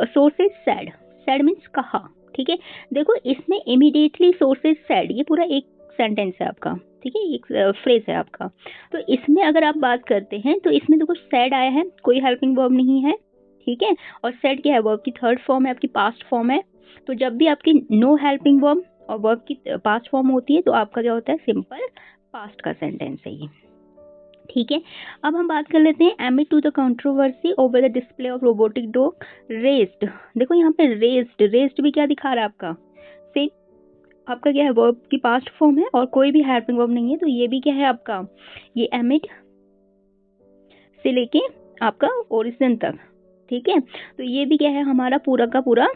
सोर्सेज सैड, सैड मीन्स कहा, ठीक है, देखो इसमें इमीडिएटली सोर्सेज सैड, ये पूरा एक सेंटेंस है आपका, ठीक है, एक फ्रेज है आपका, तो इसमें अगर आप बात करते हैं तो इसमें देखो सैड आया है, कोई हेल्पिंग वर्ब नहीं है, ठीक है, और सैड क्या है, वर्ब की थर्ड फॉर्म है, आपकी पास्ट फॉर्म है, तो जब भी आपकी नो हेल्पिंग वर्ब और वर्ब की पास्ट फॉर्म होती है तो आपका क्या होता है, सिंपल पास्ट का सेंटेंस है ये, ठीक है। अब हम बात कर लेते हैं amid to the controversy over the display of robotic dog raised, देखो यहाँ पे रेज्ड, रेज्ड भी क्या दिखा रहा है आपका, सेम आपका क्या है, वर्ब की पास्ट फॉर्म है और कोई भी हेल्पिंग वर्ब नहीं है, तो ये भी क्या है आपका, ये एमिड से लेके आपका ओरिजिन तक, ठीक है, तो ये भी क्या है हमारा पूरा का पूरा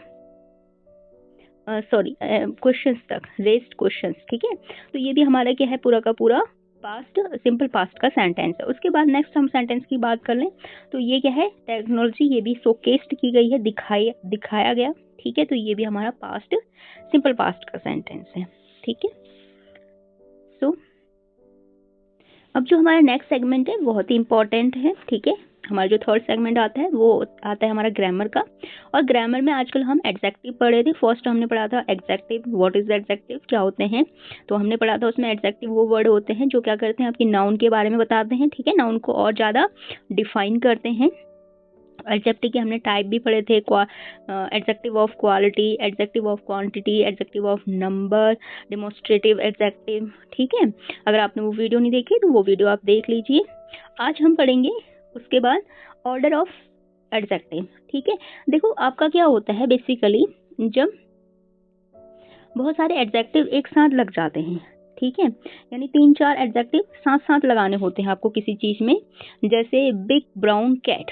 सॉरी क्वेश्चंस तक, रेज्ड क्वेश्चंस, ठीक है, तो ये भी हमारा क्या है, पूरा का पूरा पास्ट, सिंपल पास्ट का सेंटेंस है। उसके बाद नेक्स्ट हम सेंटेंस की बात कर लें, तो ये क्या है, टेक्नोलॉजी, ये भी शोकेस्ड की गई है, दिखाया गया, ठीक है, तो ये भी हमारा पास्ट, सिंपल पास्ट का सेंटेंस है, ठीक है। सो अब जो हमारा नेक्स्ट सेगमेंट है बहुत ही इंपॉर्टेंट है, ठीक है, हमारा जो थर्ड सेगमेंट आता है वो आता है हमारा ग्रामर का, और ग्रामर में आजकल हम एडजेक्टिव पढ़े थे, फर्स्ट हमने पढ़ा था एडजेक्टिव, व्हाट इज एडजेक्टिव, क्या होते हैं, तो हमने पढ़ा था उसमें एडजेक्टिव वो वर्ड होते हैं जो क्या करते हैं, आपकी नाउन के बारे में बताते हैं, ठीक है, नाउन को और ज़्यादा डिफाइन करते हैं। एडजेक्टिव के हमने टाइप भी पढ़े थे, adjective of quality, adjective of quantity, adjective of number, demonstrative adjective, ठीक है, अगर आपने वो वीडियो नहीं देखी तो वो वीडियो आप देख लीजिए। आज हम पढ़ेंगे उसके बाद ऑर्डर ऑफ एडजेक्टिव, ठीक है, देखो आपका क्या होता है बेसिकली, जब बहुत सारे एडजेक्टिव एक साथ लग जाते हैं, ठीक है, यानी 3-4 एडजेक्टिव साथ साथ लगाने होते हैं आपको किसी चीज में, जैसे बिग ब्राउन कैट,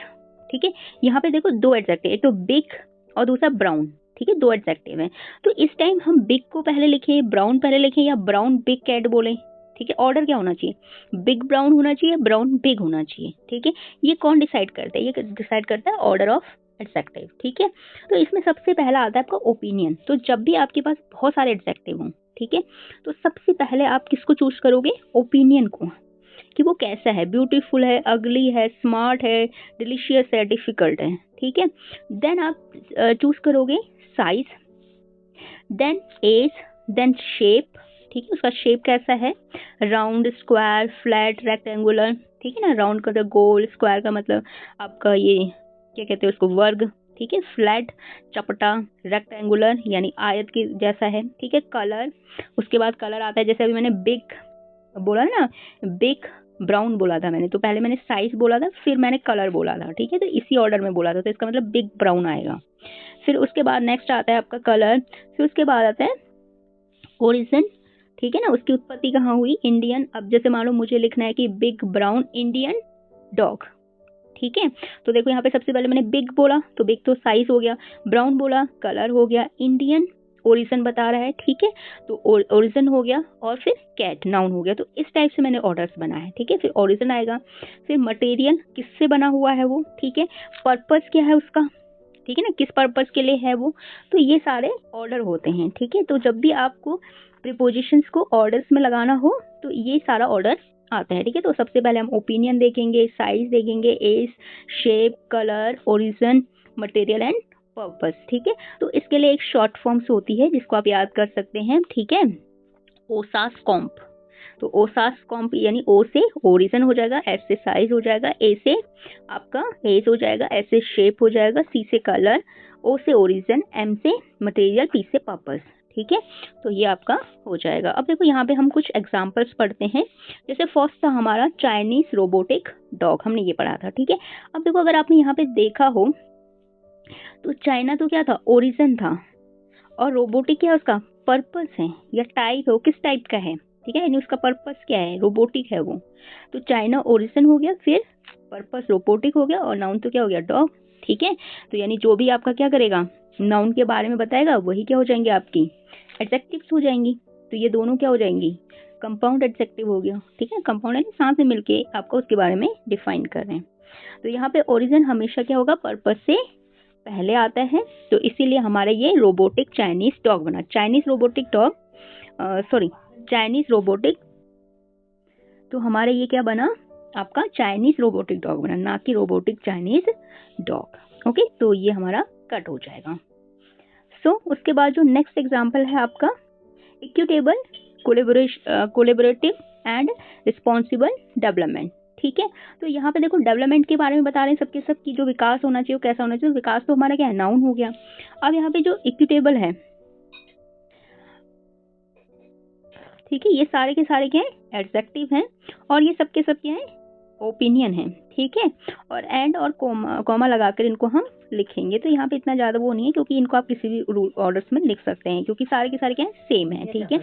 ठीक है, यहाँ पे देखो 2 एडजेक्टिव, एक तो बिग और दूसरा ब्राउन, ठीक है, 2 एडजेक्टिव हैं, तो इस टाइम हम बिग को पहले लिखें, ब्राउन पहले लिखें, या ब्राउन बिग कैट बोलें, ठीक है, ऑर्डर क्या होना चाहिए, बिग ब्राउन होना चाहिए, ब्राउन बिग होना चाहिए, ठीक है, ये कौन डिसाइड करता है, ये डिसाइड करता है ऑर्डर ऑफ एडजेक्टिव, ठीक है। तो इसमें सबसे पहला आता है आपका ओपिनियन, तो जब भी आपके पास बहुत सारे एडजेक्टिव हों, ठीक है, तो सबसे पहले आप किसको चूज करोगे, ओपिनियन को, कि वो कैसा है, ब्यूटीफुल है, अगली है, स्मार्ट है, डिलीशियस है, डिफिकल्ट है, ठीक है। देन आप चूज करोगे size, then age, then shape, ठीक है, उसका शेप कैसा है, राउंड, स्क्वायर, फ्लैट, रेक्टेंगुलर, ठीक है ना, राउंड का मतलब गोल, स्क्वायर का मतलब आपका ये क्या कहते हैं उसको, वर्ग, ठीक है, फ्लैट चपटा, रेक्टेंगुलर यानी आयत के जैसा है, ठीक है, कलर, उसके बाद कलर आता है, जैसे अभी मैंने बिग बोला ना, बिग ब्राउन बोला था मैंने, तो पहले मैंने साइज बोला था, फिर मैंने कलर बोला था, ठीक है, तो इसी ऑर्डर में बोला था, तो इसका मतलब बिग ब्राउन आएगा। फिर उसके बाद नेक्स्ट आता है आपका कलर, फिर उसके बाद आता है ओरिजिन, ठीक है ना, उसकी उत्पत्ति कहाँ हुई, इंडियन, अब जैसे मान लो मुझे लिखना है कि बिग ब्राउन इंडियन डॉग, ठीक है, तो देखो यहाँ पे सबसे पहले मैंने बिग बोला, तो बिग तो साइज हो गया, ब्राउन बोला कलर हो गया, इंडियन ओरिजिन बता रहा है, ठीक है। तो ओरिजिन हो गया और फिर कैट नाउन हो गया। तो इस टाइप से मैंने ऑर्डर्स बनाए हैं, ठीक है। फिर ओरिजिन आएगा, फिर मटेरियल किससे बना हुआ है वो, ठीक है। पर्पस क्या है उसका, ठीक है ना, किस पर्पस के लिए है वो। तो ये सारे ऑर्डर होते हैं, ठीक है। तो जब भी आपको प्रीपोजिशंस को ऑर्डर्स में लगाना हो तो ये सारा ऑर्डर आता है, ठीक है। तो सबसे पहले हम ओपिनियन देखेंगे, साइज देखेंगे, age, shape, colour, origin, material and purpose, ठीक है। तो इसके लिए एक शॉर्ट फॉर्म्स होती है जिसको आप याद कर सकते हैं, ठीक है। ओसास कॉम्प। तो ओसास कॉम्प यानी ओ से ओरिजिन हो जाएगा, एस से साइज हो जाएगा, ए से आपका एज हो जाएगा, एस से शेप हो जाएगा, सी से कलर, ओ से ओरिजिन, एम से मटेरियल, पी से पर्पस, ठीक है। तो ये आपका हो जाएगा। अब देखो यहाँ पे हम कुछ एग्जांपल्स पढ़ते हैं। जैसे फर्स्ट था हमारा चाइनीज रोबोटिक डॉग, हमने ये पढ़ा था, ठीक है। अब देखो अगर आपने यहाँ पे देखा हो तो चाइना तो क्या था, ओरिजिन था, और रोबोटिक क्या है, उसका पर्पस है या टाइप है, वो किस टाइप का है, ठीक है। यानी उसका पर्पस क्या है, रोबोटिक है वो। तो चाइना ओरिजिन हो गया, फिर पर्पस रोबोटिक हो गया, और नाउन तो क्या हो गया, डॉग, ठीक है। तो यानी जो भी आपका क्या करेगा, नाउन के बारे में बताएगा, वही क्या हो जाएंगे, आपकी एडजेक्टिव्स हो जाएंगी। तो ये दोनों क्या हो जाएंगी, कंपाउंड एडजेक्टिव हो गया, ठीक है। कंपाउंड यानी साथ में मिलके आपको उसके बारे में डिफाइन कर रहे हैं। तो यहाँ पे ओरिजिन हमेशा क्या होगा, पर्पस से पहले आता है। तो इसीलिए हमारा ये रोबोटिक चाइनीज डॉग बना, Chinese robotic dog, sorry Chinese robotic. तो हमारा ये क्या बना, आपका चाइनीज रोबोटिक डॉग बना, ना कि रोबोटिक चाइनीज डॉग। ओके, तो ये हमारा कट हो जाएगा। उसके बाद जो नेक्स्ट एग्जांपल है आपका equitable collaborative and responsible development, ठीक है। तो यहाँ पे देखो डेवलपमेंट के बारे में बता रहे हैं, सबके सब की जो विकास होना चाहिए वो कैसा होना चाहिए। विकास तो हमारा क्या है, नाउन हो गया। अब यहाँ पे जो इक्विटेबल है, ठीक है, ये सारे के सारे क्या है, एडजेक्टिव हैं, और ये सबके सब क्या है, ओपिनियन है, ठीक है। और एंड और कॉमा लगाकर इनको हम लिखेंगे। तो यहाँ पे इतना ज़्यादा वो नहीं है, क्योंकि इनको आप किसी भी ऑर्डर्स में लिख सकते हैं, क्योंकि सारे के सारे क्या है, सेम है, ठीक है।